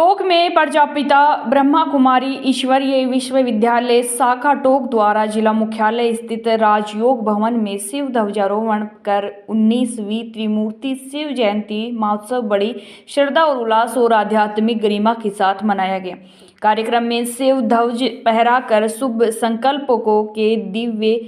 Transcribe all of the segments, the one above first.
टोंक में प्रजापिता ब्रह्मा कुमारी ईश्वरीय विश्वविद्यालय शाखा टोंक द्वारा जिला मुख्यालय स्थित राजयोग भवन में शिव ध्वजारोहण कर 19वीं त्रिमूर्ति शिव जयंती महोत्सव बड़ी श्रद्धा और उल्लास और आध्यात्मिक गरिमा के साथ मनाया गया। कार्यक्रम में शिव ध्वज फहराकर शुभ संकल्पों के दिव्य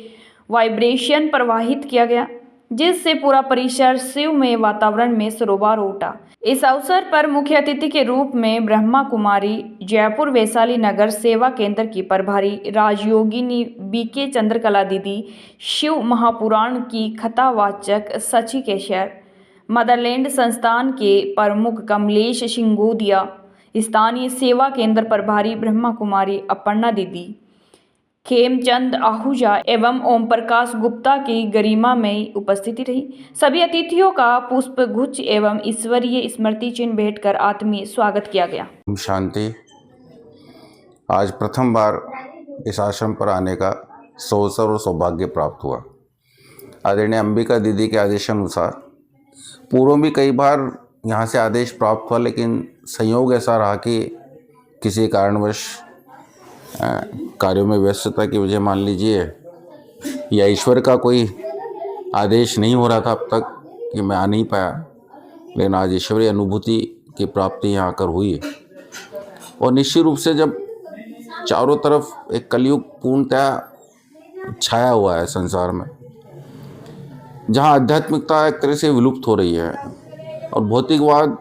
वाइब्रेशन प्रवाहित किया गया, जिससे पूरा परिसर शिवमय वातावरण में सरोवर उठा। इस अवसर पर मुख्य अतिथि के रूप में ब्रह्मा कुमारी जयपुर वैशाली नगर सेवा केंद्र की प्रभारी राजयोगिनी बीके चंद्रकला दीदी, शिव महापुराण की कथावाचक सची केशर, मदरलैंड संस्थान के प्रमुख कमलेश सिंगोदिया, स्थानीय सेवा केंद्र प्रभारी ब्रह्मा कुमारी अपर्णा दीदी, खेमचंद आहूजा एवं ओम प्रकाश गुप्ता की गरिमामयी उपस्थिति रही। सभी अतिथियों का पुष्प गुच्छ एवं ईश्वरीय स्मृति चिन्ह भेंट कर आत्मीय स्वागत किया गया। शांति। आज प्रथम बार इस आश्रम पर आने का अवसर और सौभाग्य प्राप्त हुआ। आदरणीय अंबिका दीदी के आदेशानुसार पूर्व भी कई बार यहाँ से आदेश प्राप्त हुआ, लेकिन संयोग ऐसा रहा कि किसी कारणवश कार्यों में व्यस्तता की वजह मान लीजिए या ईश्वर का कोई आदेश नहीं हो रहा था अब तक कि मैं आ नहीं पाया, लेकिन आज ईश्वरीय अनुभूति की प्राप्ति यहाँ आकर हुई। और निश्चित रूप से जब चारों तरफ एक कलयुग पूर्णतः छाया हुआ है संसार में, जहाँ आध्यात्मिकता एक तरह से विलुप्त हो रही है और भौतिकवाद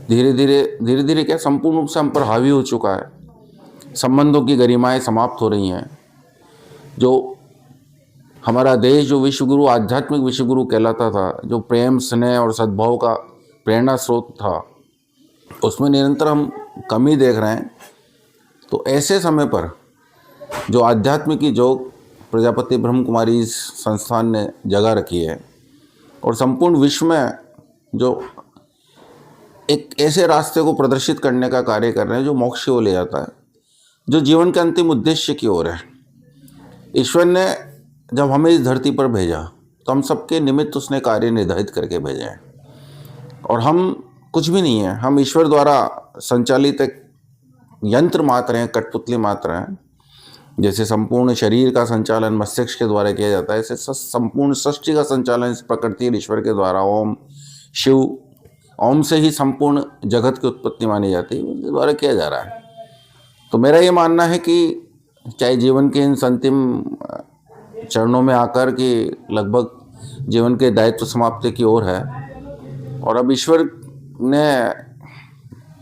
धीरे धीरे क्या संपूर्ण रूप से हम पर हावी हो चुका है, संबंधों की गरिमाएं समाप्त हो रही हैं। जो हमारा देश जो विश्वगुरु आध्यात्मिक विश्वगुरु कहलाता था, जो प्रेम स्नेह और सद्भाव का प्रेरणा स्रोत था, उसमें निरंतर हम कमी देख रहे हैं। तो ऐसे समय पर जो आध्यात्मिक की जो प्रजापति ब्रह्म कुमारी संस्थान ने जगह रखी है और संपूर्ण विश्व में जो एक ऐसे रास्ते को प्रदर्शित करने का कार्य कर रहे हैं जो मोक्ष की ओर ले जाता है, जो जीवन के अंतिम उद्देश्य की ओर है। ईश्वर ने जब हमें इस धरती पर भेजा तो हम सबके निमित्त उसने कार्य निर्धारित करके भेजे हैं और हम कुछ भी नहीं है, हम ईश्वर द्वारा संचालित एक यंत्र मात्र हैं, कठपुतली मात्र हैं। जैसे संपूर्ण शरीर का संचालन मस्तिष्क के द्वारा किया जाता है, ऐसे संपूर्ण सृष्टि का संचालन इस प्रकृति और ईश्वर के द्वारा ओम शिव ओम से ही संपूर्ण जगत की उत्पत्ति मानी जाती है, उनके द्वारा किया जा रहा है। तो मेरा ये मानना है कि चाहे जीवन के इन अंतिम चरणों में आकर कि लगभग जीवन के दायित्व समाप्ति की ओर है और अब ईश्वर ने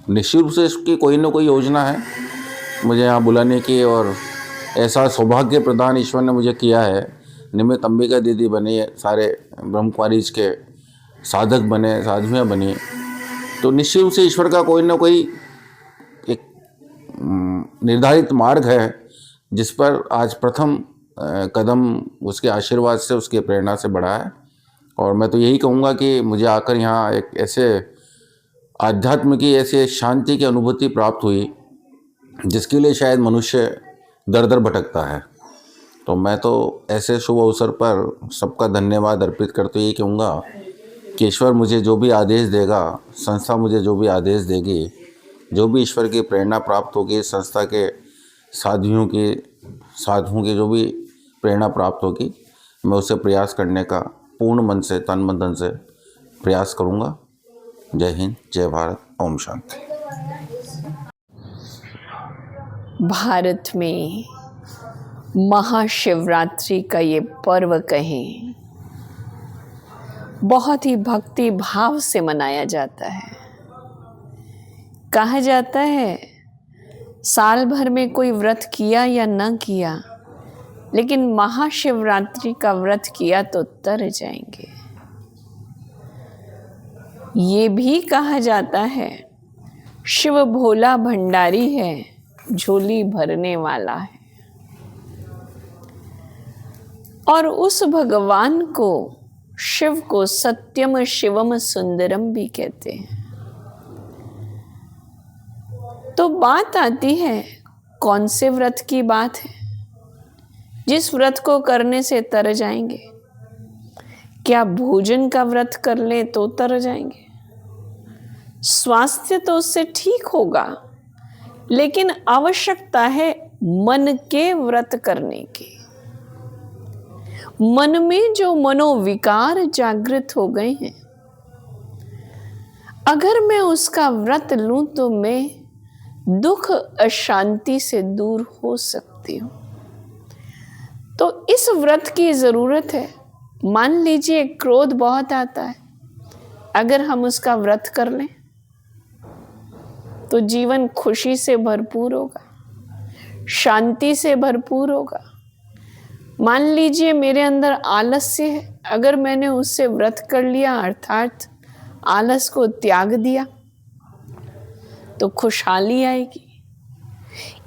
निश्चित रूप से इसकी कोई ना कोई योजना है मुझे यहाँ बुलाने की, और ऐसा सौभाग्य प्रदान ईश्वर ने मुझे किया है। निमित्त अंबिका दीदी बनी, सारे ब्रह्म कुमारीज के साधक बने, साधवियाँ बनी, तो निश्चित रूप से ईश्वर का कोई ना कोई एक निर्धारित मार्ग है जिस पर आज प्रथम कदम उसके आशीर्वाद से, उसके प्रेरणा से बढ़ा है। और मैं तो यही कहूँगा कि मुझे आकर यहाँ एक ऐसे आध्यात्म की ऐसे शांति की अनुभूति प्राप्त हुई जिसके लिए शायद मनुष्य दर दर भटकता है। तो मैं तो ऐसे शुभ अवसर पर सबका धन्यवाद अर्पित करते यही कहूँगा कि ईश्वर मुझे जो भी आदेश देगा, संस्था मुझे जो भी आदेश देगी, जो भी ईश्वर की प्रेरणा प्राप्त होगी, संस्था के साधुओं की जो भी प्रेरणा प्राप्त होगी, मैं उसे प्रयास करने का पूर्ण मन से, तन मन धन से प्रयास करूँगा। जय हिंद, जय भारत, ओम शांति। भारत में महाशिवरात्रि का ये पर्व कहें, बहुत ही भक्ति भाव से मनाया जाता है। कहा जाता है साल भर में कोई व्रत किया या न किया, लेकिन महाशिवरात्रि का व्रत किया तो तर जाएंगे। ये भी कहा जाता है शिव भोला भंडारी है, झोली भरने वाला है। और उस भगवान को, शिव को सत्यम शिवम सुंदरम भी कहते हैं। तो बात आती है कौन से व्रत की बात है जिस व्रत को करने से तर जाएंगे? क्या भोजन का व्रत कर लें तो तर जाएंगे? स्वास्थ्य तो उससे ठीक होगा, लेकिन आवश्यकता है मन के व्रत करने की। मन में जो मनोविकार जागृत हो गए हैं, अगर मैं उसका व्रत लूं तो मैं दुख अशांति से दूर हो सकती हूं। तो इस व्रत की जरूरत है। मान लीजिए क्रोध बहुत आता है, अगर हम उसका व्रत कर लें तो जीवन खुशी से भरपूर होगा, शांति से भरपूर होगा। मान लीजिए मेरे अंदर आलस्य है, अगर मैंने उससे व्रत कर लिया अर्थात आलस को त्याग दिया तो खुशहाली आएगी।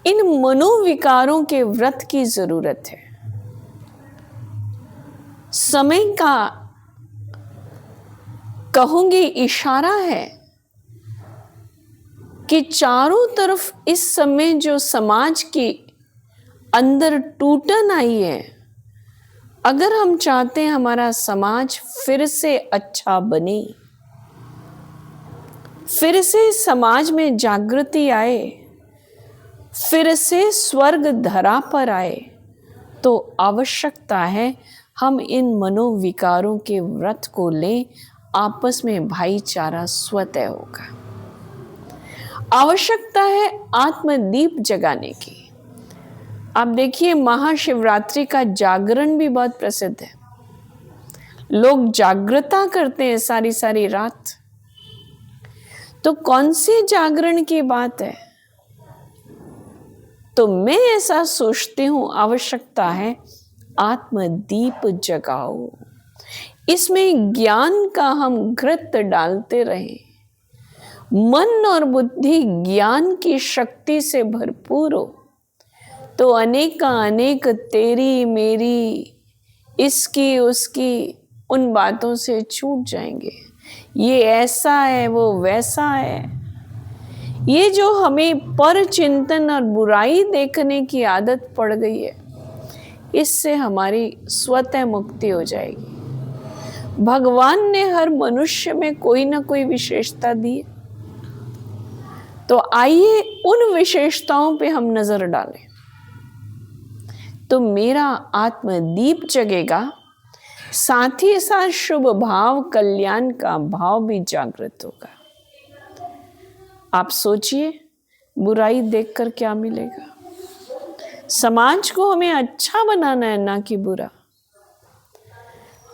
इन मनोविकारों के व्रत की जरूरत है। समय का कहूंगी इशारा है कि चारों तरफ इस समय जो समाज के अंदर टूटन आई है, अगर हम चाहते हैं हमारा समाज फिर से अच्छा बने, फिर से समाज में जागृति आए, फिर से स्वर्ग धरा पर आए, तो आवश्यकता है हम इन मनोविकारों के व्रत को लें। आपस में भाईचारा स्वतः होगा। आवश्यकता है आत्मदीप जगाने की। आप देखिए महाशिवरात्रि का जागरण भी बहुत प्रसिद्ध है। लोग जागृता करते हैं सारी सारी रात। तो कौन सी जागरण की बात है? तो मैं ऐसा सोचती हूं, आवश्यकता है आत्मदीप जगाओ। इसमें ज्ञान का हम घृत डालते रहें। मन और बुद्धि ज्ञान की शक्ति से भरपूर हो तो अनेक तेरी मेरी, इसकी उसकी, उन बातों से छूट जाएंगे। ये ऐसा है, वो वैसा है। ये जो हमें पर चिंतन और बुराई देखने की आदत पड़ गई है, इससे हमारी स्वतः मुक्ति हो जाएगी। भगवान ने हर मनुष्य में कोई ना कोई विशेषता दी है, तो आइए उन विशेषताओं पे हम नजर डालें, तो मेरा आत्मदीप जगेगा, साथ ही साथ शुभ भाव, कल्याण का भाव भी जागृत होगा। आप सोचिए बुराई देखकर क्या मिलेगा। समाज को हमें अच्छा बनाना है, ना कि बुरा।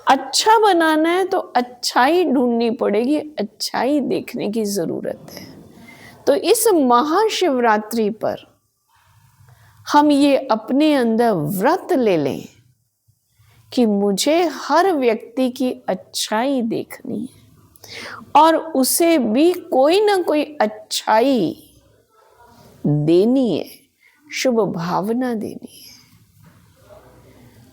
अच्छा बनाना है तो अच्छाई ढूंढनी पड़ेगी, अच्छाई देखने की जरूरत है। तो इस महाशिवरात्रि पर हम ये अपने अंदर व्रत ले लें कि मुझे हर व्यक्ति की अच्छाई देखनी है और उसे भी कोई ना कोई अच्छाई देनी है, शुभ भावना देनी है।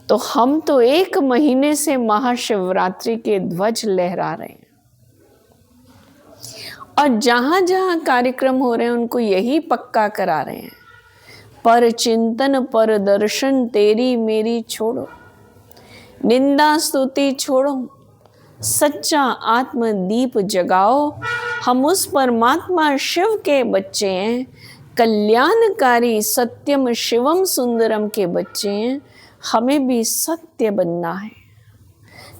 तो हम तो 1 महीने से महाशिवरात्रि के ध्वज लहरा रहे हैं और जहां जहां कार्यक्रम हो रहे हैं उनको यही पक्का करा रहे हैं, पर चिंतन पर दर्शन तेरी मेरी छोड़ो, निंदा स्तुति छोड़ो, सच्चा आत्मदीप जगाओ। हम उस परमात्मा शिव के बच्चे हैं, कल्याणकारी सत्यम शिवम सुंदरम के बच्चे हैं। हमें भी सत्य बनना है,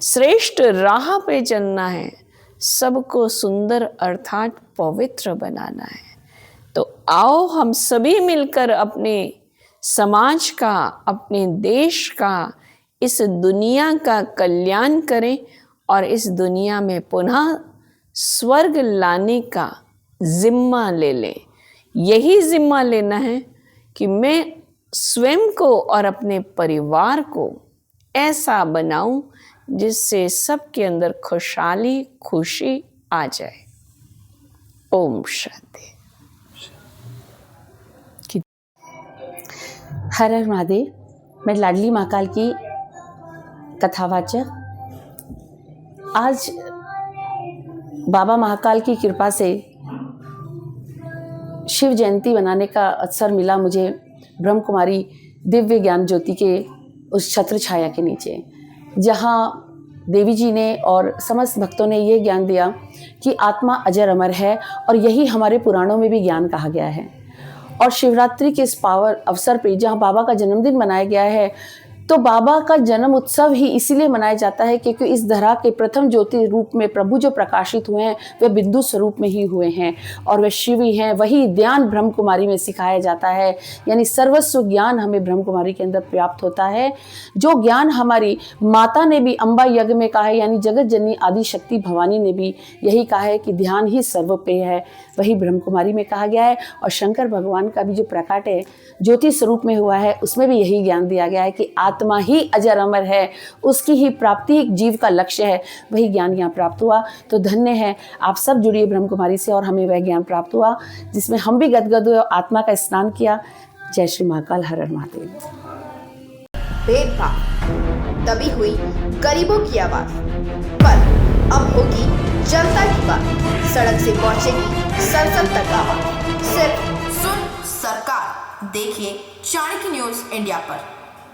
श्रेष्ठ राह पे चलना है, सबको सुंदर अर्थात पवित्र बनाना है। तो आओ हम सभी मिलकर अपने समाज का, अपने देश का, इस दुनिया का कल्याण करें और इस दुनिया में पुनः स्वर्ग लाने का जिम्मा ले लें। यही जिम्मा लेना है कि मैं स्वयं को और अपने परिवार को ऐसा बनाऊं जिससे सबके अंदर खुशहाली, खुशी आ जाए। ओम शांति। हर हर महादेव। मैं लाडली महाकाल की कथावाचक। आज बाबा महाकाल की कृपा से शिव जयंती मनाने का अवसर मिला मुझे ब्रह्म कुमारी दिव्य ज्ञान ज्योति के उस छत्र छाया के नीचे, जहाँ देवी जी ने और समस्त भक्तों ने ये ज्ञान दिया कि आत्मा अजर अमर है, और यही हमारे पुराणों में भी ज्ञान कहा गया है। और शिवरात्रि के इस पावर अवसर पे जहाँ बाबा का जन्मदिन मनाया गया है, तो बाबा का जन्म उत्सव ही इसीलिए मनाया जाता है क्योंकि इस धरा के प्रथम ज्योति रूप में प्रभु जो प्रकाशित हुए हैं वे बिंदु स्वरूप में ही हुए हैं, और वे शिव ही हैं। वही ज्ञान ब्रह्म कुमारी में सिखाया जाता है, यानी सर्वस्व ज्ञान हमें ब्रह्म कुमारी के अंदर प्राप्त होता है। जो ज्ञान हमारी माता ने भी अम्बा यज्ञ में कहा है, यानी जगत जननी आदि शक्ति भवानी ने भी यही कहा है कि ध्यान ही सर्वपेय है, वही ब्रह्म कुमारी में कहा गया है। और शंकर भगवान का भी जो प्रकट है ज्योति स्वरूप में हुआ है, उसमें भी यही ज्ञान दिया गया है कि आत्मा ही अजर अमर है, उसकी ही प्राप्ति ही जीव का लक्ष्य है। वही ज्ञान यहाँ प्राप्त हुआ। तो धन्य है आप सब जुड़िए ब्रह्म कुमारी से, और हमें वह ज्ञान प्राप्त हुआ जिसमें हम भी गदगद हुए और आत्मा का स्नान किया। जय श्री महाकाल, हर हर महादेव। भेदभाव तभी हुई गरीबों की आवाज, पर अब होगी जनता की बात। सड़क से पहुंचेगी संसद तक आवाज। सिर्फ सुन सरकार, देखिए चाणक्य न्यूज इंडिया पर।